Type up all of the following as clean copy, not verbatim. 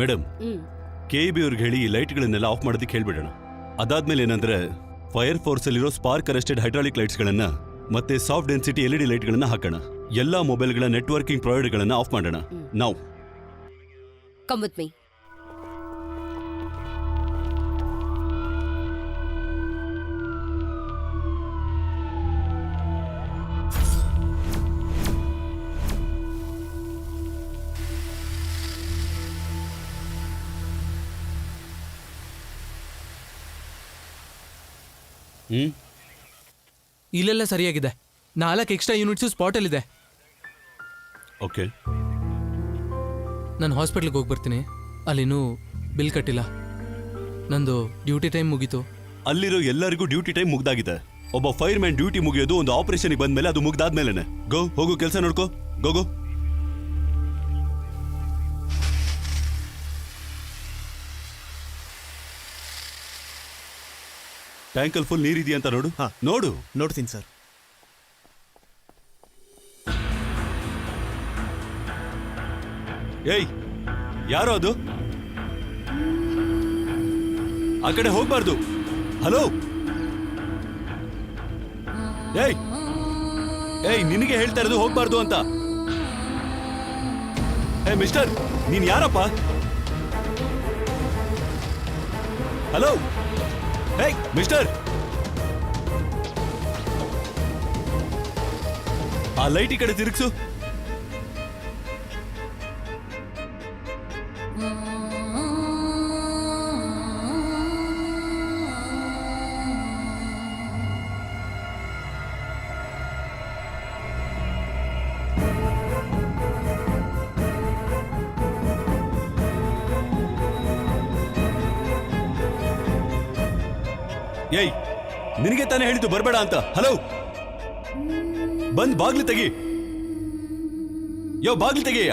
Madam, KEB ಅವ್ರಿಗೆ ಹೇಳಿ ಈ ಲೈಟ್ಗಳನ್ನೆಲ್ಲ ಆಫ್ ಮಾಡೋದಕ್ಕೆ ಹೇಳ್ಬಿಡೋಣ. ಅದಾದ್ಮೇಲೆ ಏನಂದ್ರೆ ಫೈರ್ ಫೋರ್ಸ್ ಅಲ್ಲಿರೋ ಸ್ಪಾರ್ಕ್ ಅರೆಸ್ಟೆಡ್ ಹೈಡ್ರಾಲಿಕ್ ಲೈಟ್ಸ್ಗಳನ್ನ ಮತ್ತೆ ಸಾಫ್ಟ್ ಡೆನ್ಸಿಟಿ LED ಲೈಟ್ಗಳನ್ನ ಹಾಕೋಣ. ಎಲ್ಲಾ ಮೊಬೈಲ್ಗಳ ನೆಟ್ವರ್ಕಿಂಗ್ ಪ್ರೊವೈಡರ್ಗಳನ್ನ ಆಫ್ ಮಾಡೋಣ. ನಾವು ಕಮ್ ವಿತ್ ಮೀ. ಇಲ್ಲೆಲ್ಲ ಸರಿಯಾಗಿದೆ. 4 ಎಕ್ಸ್ಟ್ರಾ ಯೂನಿಟ್ಸು ಸ್ಪಾಟಲ್ಲಿದೆ. ಓಕೆ, ನಾನು ಹಾಸ್ಪಿಟ್ಲಿಗೆ ಹೋಗಿ ಬರ್ತೀನಿ. ಅಲ್ಲಿನೂ ಬಿಲ್ ಕಟ್ಟಿಲ್ಲ. ನಂದು ಡ್ಯೂಟಿ ಟೈಮ್ ಮುಗೀತು. ಅಲ್ಲಿರೋ ಎಲ್ಲರಿಗೂ ಡ್ಯೂಟಿ ಟೈಮ್ ಮುಗ್ದಾಗಿದೆ. ಒಬ್ಬ ಫೈರ್ ಮ್ಯಾನ್ ಡ್ಯೂಟಿ ಮುಗಿಯೋದು ಒಂದು ಆಪರೇಷನ್ಗೆ ಬಂದ್ಮೇಲೆ, ಅದು ಮುಗ್ದಾದ್ಮೇಲೆ. ಹೋಗು, ಕೆಲಸ ನೋಡ್ಕೋ. ಗೋ. ಟ್ಯಾಂಕಲ್ಲಿ ಫುಲ್ ನೀರಿದೆಯಾ ಅಂತ ನೋಡು. ನೋಡು. ನೋಡ್ತೀನಿ ಸರ್. ಏಯ್, ಯಾರೋ ಅದು? ಆ ಕಡೆ ಹೋಗ್ಬಾರ್ದು. ಹಲೋ, ಏಯ್ ನಿನಗೆ ಹೇಳ್ತಾ ಇರೋದು ಹೋಗ್ಬಾರ್ದು ಅಂತ. ಮಿಸ್ಟರ್, ನೀನ್ ಯಾರಪ್ಪ? ಹಲೋ, ಮಿಸ್ಟರ್, ಆ ಲೈಟ್ ಈ ಕಡೆ ತಿರುಗಿಸು. ಏಯ್, ನಿನಗೆ ತಾನೇ ಹೇಳಿದ್ದು ಬರ್ಬೇಡ ಅಂತ. ಹಲೋ, ಬಂದ್ ಬಾಗ್ಲು ತೆಗಿ. ಬಾಗ್ಲು ತೆಗಿಯ.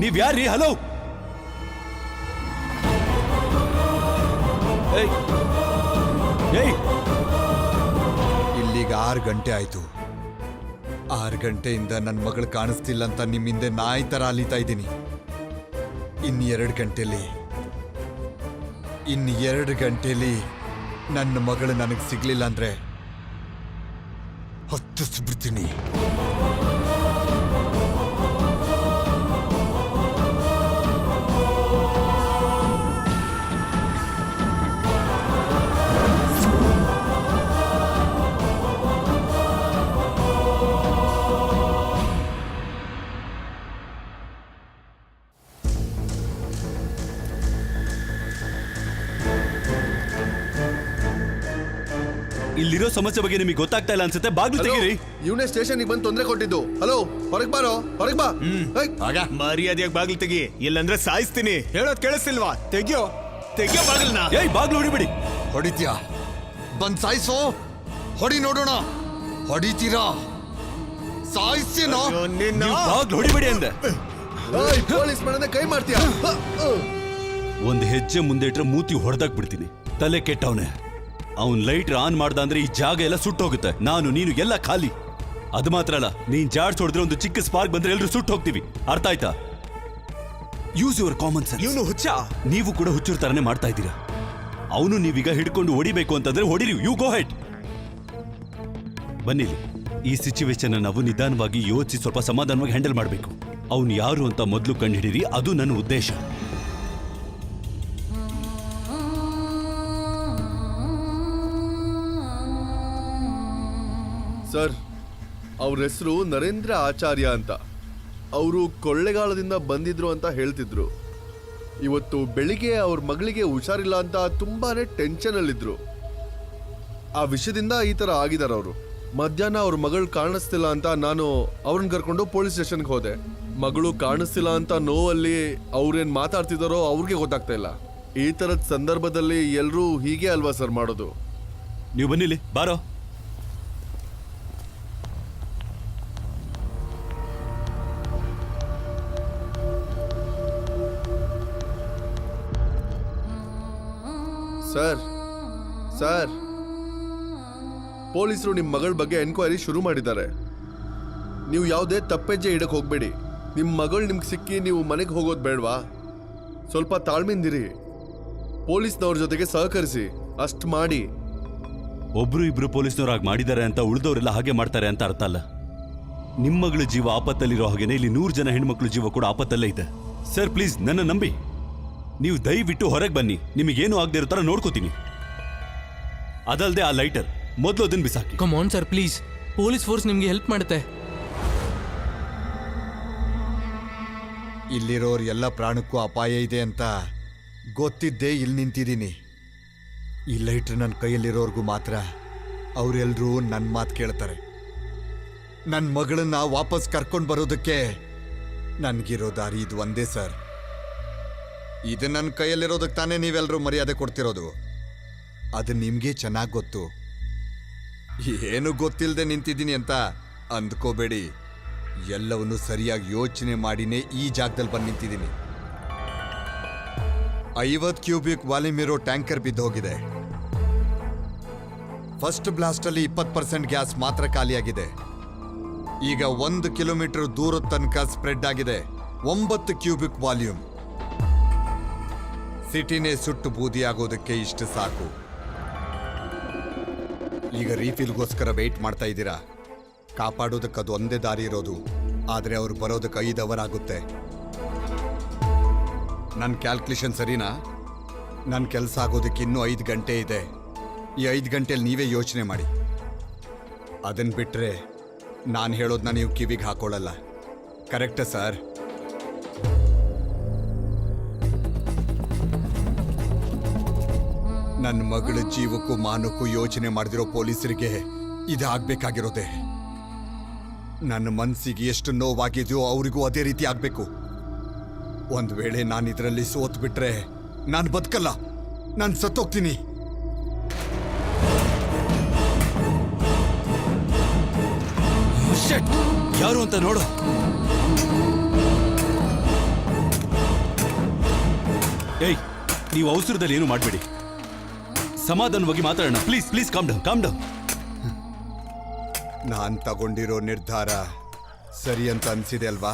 ನೀವ್ ಯಾರ್ರೀ? ಹಲೋ, ಇಲ್ಲಿಗ 6 ಗಂಟೆ ಆಯ್ತು. 6 ಗಂಟೆಯಿಂದ ನನ್ನ ಮಗಳು ಕಾಣಿಸ್ತಿಲ್ಲ ಅಂತ ನಿಮ್ಮಿಂದೆ ನಾಯಿ ತರ ಅಲಿತಾ ಇದ್ದೀನಿ. ಇನ್ನು 2 ಗಂಟೆಲಿ ನನ್ನ ಮಗಳು ನನಗೆ ಸಿಗ್ಲಿಲ್ಲ ಅಂದ್ರೆ ಹತ್ತಿಸ್ಬಿಡ್ತೀನಿ. ಇಲ್ಲಿರೋ ಸಮಸ್ಯೆ ಬಗ್ಗೆ ನಿಮಗೆ ಗೊತ್ತಾಗ್ತಾ ಇಲ್ಲ ಅನ್ಸುತ್ತೆ. ಬಾಗ್ಲು ತೆಗೀರಿ. ಇವನೇ ಸ್ಟೇಷನ್ಗೆ ಬಂದು ತೊಂದರೆ ಕೊಟ್ಟಿದ್ದು. ಹಲೋ, ಹೊರಗ್ ಬಾರೋ, ಹೊರಗ್ ಬಾ. ಮರ್ಯಾದೆಯಾಗಿ ಬಾಗಿಲು ತೆಗಿ, ಇಲ್ಲಂದ್ರೆ ಸಾಯಿಸ್ತೀನಿ. ಹೇಳೋದ್ ಕೇಳಿಸ್ತಿಲ್ವಾ? ತೆಗಿಯೋ ಬಾಗಿಲ್ನ. ಬಾಗ್ಲು ಹೊಡಿಬಿಡಿ. ಹೊಡಿತ್ಯಾ? ಬಂದ್ ಸಾಯಿಸೋ. ಹೊಡಿ ನೋಡೋಣ. ಹೊಡಿತೀರಾ? ಸಾಯಿಸ್ತೀನೋ? ಬಾಗ್ಲು ಹೊಡಿಬಿಡಿ ಅಂದೆ. ಪೊಲೀಸ್ ಮಾಡನೆ ಕೈ ಮಾಡ್ತೀಯ? ಒಂದ್ ಹೆಜ್ಜೆ ಮುಂದೆ ಇಟ್ರೆ ಮೂತಿ ಹೊಡೆದಾಕ್ ಬಿಡ್ತೀನಿ. ತಲೆ ಕೆಟ್ಟವನೆ. ಅವನ್ ಲೈಟ್ ಆನ್ ಮಾಡ್ದ ಅಂದ್ರೆ ಈ ಜಾಗ ಎಲ್ಲ ಸುಟ್ಟೋಗುತ್ತೆ. ನಾನು ನೀನು ಎಲ್ಲ ಖಾಲಿ. ಅದು ಮಾತ್ರ ಅಲ್ಲ, ನೀನ್ ಜಾಡ್ಸ್ ಹೊಡೆದ್ರೆ ಒಂದು ಚಿಕ್ಕ ಸ್ಪಾರ್ಕ್ ಬಂದ್ರೆ ಎಲ್ರು ಸುಟ್ಟು ಹೋಗ್ತೀವಿ. ಅರ್ಥ ಆಯ್ತಾ? Use your common sense. ಇವನು ಹುಚ್ಚ. ನೀವು ಕೂಡ ಹುಚ್ಚರ ತರನೇ ಮಾಡ್ತಾ ಇದ್ದೀರಾ. ಅವನು ನೀವೀಗ ಹಿಡ್ಕೊಂಡು ಹೊಡಿಬೇಕು ಅಂತಂದ್ರೆ ಹೊಡಿರಿ. You go head. ಬನ್ನಿಲಿ. ಈ ಸಿಚುವೇಶನ್ ನಾವು ನಿಧಾನವಾಗಿ ಯೋಚಿಸಿ ಸ್ವಲ್ಪ ಸಮಾಧಾನವಾಗಿ ಹ್ಯಾಂಡಲ್ ಮಾಡಬೇಕು. ಅವನು ಯಾರು ಅಂತ ಮೊದಲು ಕಂಡು ಹಿಡೀರಿ. ಅದು ನನ್ನ ಉದ್ದೇಶ. ಸರ್, ಅವ್ರ ಹೆಸರು ನರೇಂದ್ರ ಆಚಾರ್ಯ ಅಂತ. ಅವರು ಕೊಳ್ಳೆಗಾಲದಿಂದ ಬಂದಿದ್ರು ಅಂತ ಹೇಳ್ತಿದ್ರು. ಇವತ್ತು ಬೆಳಿಗ್ಗೆ ಅವ್ರ ಮಗಳಿಗೆ ಹುಷಾರಿಲ್ಲ ಅಂತ ತುಂಬಾನೇ ಟೆನ್ಷನ್ ಅಲ್ಲಿದ್ರು. ಆ ವಿಷಯದಿಂದ ಈ ತರ ಆಗಿದಾರ ಅವರು. ಮಧ್ಯಾಹ್ನ ಅವ್ರ ಮಗಳು ಕಾಣಿಸ್ತಿಲ್ಲ ಅಂತ ನಾನು ಅವ್ರನ್ನ ಕರ್ಕೊಂಡು ಪೊಲೀಸ್ ಸ್ಟೇಷನ್ಗೆ ಹೋದೆ. ಮಗಳು ಕಾಣಿಸ್ತಿಲ್ಲ ಅಂತ ನೋವಲ್ಲಿ ಅವ್ರೇನ್ ಮಾತಾಡ್ತಿದಾರೋ ಅವ್ರಿಗೆ ಗೊತ್ತಾಗ್ತಾ ಇಲ್ಲ. ಈ ತರದ ಸಂದರ್ಭದಲ್ಲಿ ಎಲ್ರೂ ಹೀಗೆ ಅಲ್ವಾ ಸರ್ ಮಾಡೋದು? ನೀವು ಬನ್ನಿಲಿ, ಬಾರೋ. ಸರ್, ಸರ್, ಪೊಲೀಸರು ನಿಮ್ಮ ಮಗಳ ಬಗ್ಗೆ ಎನ್ಕ್ವೈರಿ ಶುರು ಮಾಡಿದ್ದಾರೆ. ನೀವು ಯಾವುದೇ ತಪ್ಪೆಜ್ಜೆ ಇಡಕ್ಕೆ ಹೋಗಬೇಡಿ. ನಿಮ್ಮ ಮಗಳು ನಿಮ್ಗೆ ಸಿಕ್ಕಿ ನೀವು ಮನೆಗೆ ಹೋಗೋದು ಬೇಡವಾ? ಸ್ವಲ್ಪ ತಾಳ್ಮೆಯಿಂದಿರಿ. ಪೊಲೀಸ್ನವ್ರ ಜೊತೆಗೆ ಸಹಕರಿಸಿ. ಅಷ್ಟು ಮಾಡಿ. ಒಬ್ರು ಇಬ್ರು ಪೊಲೀಸ್ನವ್ರು ಹಾಗೆ ಮಾಡಿದ್ದಾರೆ ಅಂತ ಉಳಿದವರೆಲ್ಲ ಹಾಗೆ ಮಾಡ್ತಾರೆ ಅಂತ ಅರ್ಥ ಅಲ್ಲ. ನಿಮ್ಮ ಮಗಳ ಜೀವ ಆಪತ್ತಲ್ಲಿರೋ ಹಾಗೇನೆ ಇಲ್ಲಿ 100 ಜನ ಹೆಣ್ಮಕ್ಳ ಜೀವ ಕೂಡ ಆಪತ್ತಲ್ಲೇ ಇದೆ. ಸರ್ ಪ್ಲೀಸ್ ನನ್ನ ನಂಬಿ. ನೀವು ದಯವಿಟ್ಟು ಹೊರಗೆ ಬನ್ನಿ. ನಿಮಗೇನು ಆಗದೆ ಇರೋ ಥರ ನೋಡ್ಕೋತೀನಿ. ಅದಲ್ಲದೆ ಆ ಲೈಟರ್ ಮೊದಲು ಅದನ್ನ ಬಿಸಾಕಿ. Come on sir please, police force ನಿಮಗೆ ಹೆಲ್ಪ್ ಮಾಡುತ್ತೆ. ಇಲ್ಲಿರೋರ್ ಎಲ್ಲ ಪ್ರಾಣಕ್ಕೂ ಅಪಾಯ ಇದೆ ಅಂತ ಗೊತ್ತಿದ್ದೇ ಇಲ್ಲಿ ನಿಂತಿದ್ದೀನಿ. ಈ ಲೈಟ್ರ್ ನನ್ನ ಕೈಯಲ್ಲಿರೋರ್ಗೂ ಮಾತ್ರ ಅವರೆಲ್ಲರೂ ನನ್ನ ಮಾತು ಕೇಳ್ತಾರೆ. ನನ್ನ ಮಗಳನ್ನ ವಾಪಸ್ ಕರ್ಕೊಂಡು ಬರೋದಕ್ಕೆ ನನಗಿರೋ ದಾರಿ ಇದು ಒಂದೇ ಸರ್. ಇದು ನನ್ನ ಕೈಯಲ್ಲಿರೋದಕ್ಕೆ ತಾನೇ ನೀವೆಲ್ಲರೂ ಮರ್ಯಾದೆ ಕೊಡ್ತಿರೋದು. ಅದು ನಿಮಗೆ ಚೆನ್ನಾಗಿ ಗೊತ್ತು. ಏನು ಗೊತ್ತಿಲ್ಲದೆ ನಿಂತಿದ್ದೀನಿ ಅಂತ ಅಂದ್ಕೋಬೇಡಿ. ಎಲ್ಲವನ್ನೂ ಸರಿಯಾಗಿ ಯೋಚನೆ ಮಾಡಿನೇ ಈ ಜಾಗದಲ್ಲಿ ಬಂದು ನಿಂತಿದ್ದೀನಿ. 50 ಕ್ಯೂಬಿಕ್ ವಾಲ್ಯೂಮ್ ಇರೋ ಟ್ಯಾಂಕರ್ ಬಿದ್ದೋಗಿದೆ. ಫಸ್ಟ್ ಬ್ಲಾಸ್ಟಲ್ಲಿ 20% ಗ್ಯಾಸ್ ಮಾತ್ರ ಖಾಲಿಯಾಗಿದೆ. ಈಗ 1 ಕಿಲೋಮೀಟರ್ ದೂರದ ತನಕ ಸ್ಪ್ರೆಡ್ ಆಗಿದೆ 9 ಕ್ಯೂಬಿಕ್ ವಾಲ್ಯೂಮ್. ಸಿಟಿನೇ ಸುಟ್ಟು ಬೂದಿ ಆಗೋದಕ್ಕೆ ಇಷ್ಟು ಸಾಕು. ಈಗ ರೀಫಿಲ್ಗೋಸ್ಕರ ವೆಯ್ಟ್ ಮಾಡ್ತಾ ಇದ್ದೀರಾ. ಕಾಪಾಡೋದಕ್ಕೆ ಅದು ಒಂದೇ ದಾರಿ ಇರೋದು. ಆದರೆ ಅವ್ರು ಬರೋದಕ್ಕೆ 5 ಅವರ್ ಆಗುತ್ತೆ. ನನ್ನ ಕ್ಯಾಲ್ಕುಲೇಷನ್ ಸರಿನಾ? ನನ್ನ ಕೆಲಸ ಆಗೋದಕ್ಕೆ ಇನ್ನೂ 5 ಗಂಟೆ ಇದೆ. ಈ 5 ಗಂಟೆಯಲ್ಲಿ ನೀವೇ ಯೋಚನೆ ಮಾಡಿ. ಅದನ್ನು ಬಿಟ್ಟರೆ ನಾನು ಹೇಳೋದನ್ನ ನೀವು ಕಿವಿಗೆ ಹಾಕೊಳ್ಳಲ್ಲ. ಕರೆಕ್ಟಾ ಸರ್? ನನ್ನ ಮಗಳ ಜೀವಕ್ಕೂ ಮಾನಕ್ಕೂ ಯೋಚನೆ ಮಾಡಿದಿರೋ ಪೊಲೀಸರಿಗೆ ಇದಾಗಬೇಕಾಗಿರೋದೆ. ನನ್ನ ಮನಸ್ಸಿಗೆ ಎಷ್ಟು ನೋವಾಗಿದೆಯೋ ಅವರಿಗೂ ಅದೇ ರೀತಿ ಆಗಬೇಕು. ಒಂದು ವೇಳೆ ನಾನು ಇದರಲ್ಲಿ ಸೋತ್ ಬಿಟ್ರೆ ನಾನು ಬದುಕಲ್ಲ, ನಾನು ಸತ್ತೋಗ್ತೀನಿ. ಯಾರು ಅಂತ ನೋಡು. ಏಯ್, ನೀವು ಅವಸರದಲ್ಲಿ ಏನು ಮಾಡಬೇಡಿ. ಸಮಾಧಾನವಾಗಿ ಮಾತಾಡೋಣ. Please please calm down, calm down. ನಾನು ತಗೊಂಡಿರೋ ನಿರ್ಧಾರ ಸರಿ ಅಂತ ಅನ್ಸಿದೆ ಅಲ್ವಾ?